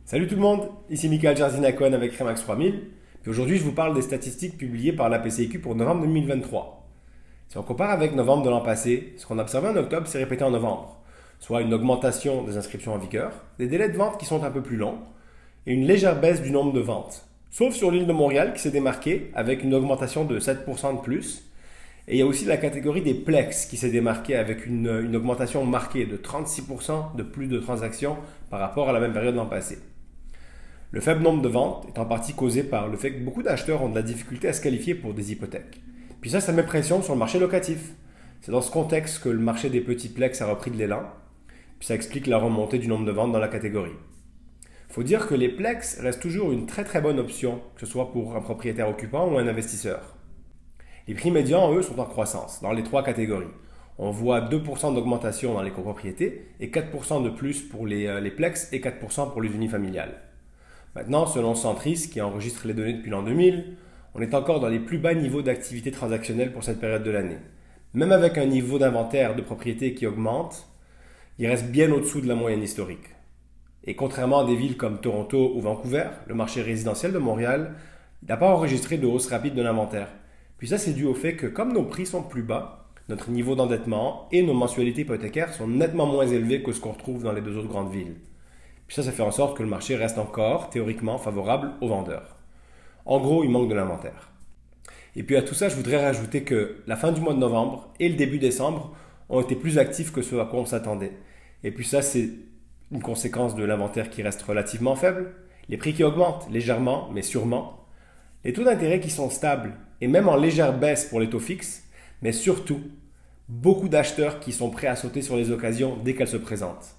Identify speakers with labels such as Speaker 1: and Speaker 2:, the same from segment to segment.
Speaker 1: Salut tout le monde, ici Michael Jarzinakon avec Remax 3000. Puis aujourd'hui, je vous parle des statistiques publiées par la PCIQ pour novembre 2023. Si on compare avec novembre de l'an passé, ce qu'on a observé en octobre s'est répété en novembre, soit une augmentation des inscriptions en vigueur, des délais de vente qui sont un peu plus longs et une légère baisse du nombre de ventes. Sauf sur l'île de Montréal qui s'est démarquée avec une augmentation de 7% de plus. Et il y a aussi la catégorie des Plex qui s'est démarquée avec une augmentation marquée de 36% de plus de transactions par rapport à la même période l'an passé. Le faible nombre de ventes est en partie causé par le fait que beaucoup d'acheteurs ont de la difficulté à se qualifier pour des hypothèques. Puis ça met pression sur le marché locatif. C'est dans ce contexte que le marché des petits plex a repris de l'élan. Puis ça explique la remontée du nombre de ventes dans la catégorie. Il faut dire que les plex restent toujours une très très bonne option, que ce soit pour un propriétaire occupant ou un investisseur. Les prix médians, eux, sont en croissance dans les trois catégories. On voit 2% d'augmentation dans les copropriétés et 4% de plus pour les plex et 4% pour les unifamiliales. Maintenant, selon Centris, qui enregistre les données depuis l'an 2000, on est encore dans les plus bas niveaux d'activité transactionnelle pour cette période de l'année. Même avec un niveau d'inventaire de propriété qui augmente, il reste bien au-dessous de la moyenne historique. Et contrairement à des villes comme Toronto ou Vancouver, le marché résidentiel de Montréal n'a pas enregistré de hausse rapide de l'inventaire. Puis ça, c'est dû au fait que comme nos prix sont plus bas, notre niveau d'endettement et nos mensualités hypothécaires sont nettement moins élevés que ce qu'on retrouve dans les deux autres grandes villes. Puis ça fait en sorte que le marché reste encore théoriquement favorable aux vendeurs. En gros, il manque de l'inventaire. Et puis à tout ça, je voudrais rajouter que la fin du mois de novembre et le début décembre ont été plus actifs que ce à quoi on s'attendait. Et puis ça, c'est une conséquence de l'inventaire qui reste relativement faible, les prix qui augmentent légèrement, mais sûrement, les taux d'intérêt qui sont stables et même en légère baisse pour les taux fixes, mais surtout, beaucoup d'acheteurs qui sont prêts à sauter sur les occasions dès qu'elles se présentent.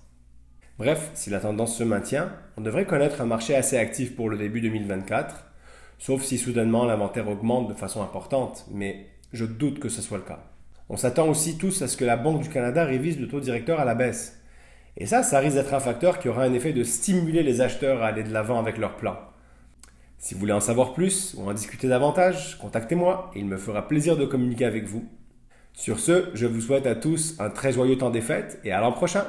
Speaker 1: Bref, si la tendance se maintient, on devrait connaître un marché assez actif pour le début 2024, sauf si soudainement l'inventaire augmente de façon importante, mais je doute que ce soit le cas. On s'attend aussi tous à ce que la Banque du Canada révise le taux directeur à la baisse. Et ça risque d'être un facteur qui aura un effet de stimuler les acheteurs à aller de l'avant avec leurs plans. Si vous voulez en savoir plus ou en discuter davantage, contactez-moi et il me fera plaisir de communiquer avec vous. Sur ce, je vous souhaite à tous un très joyeux temps des fêtes et à l'an prochain.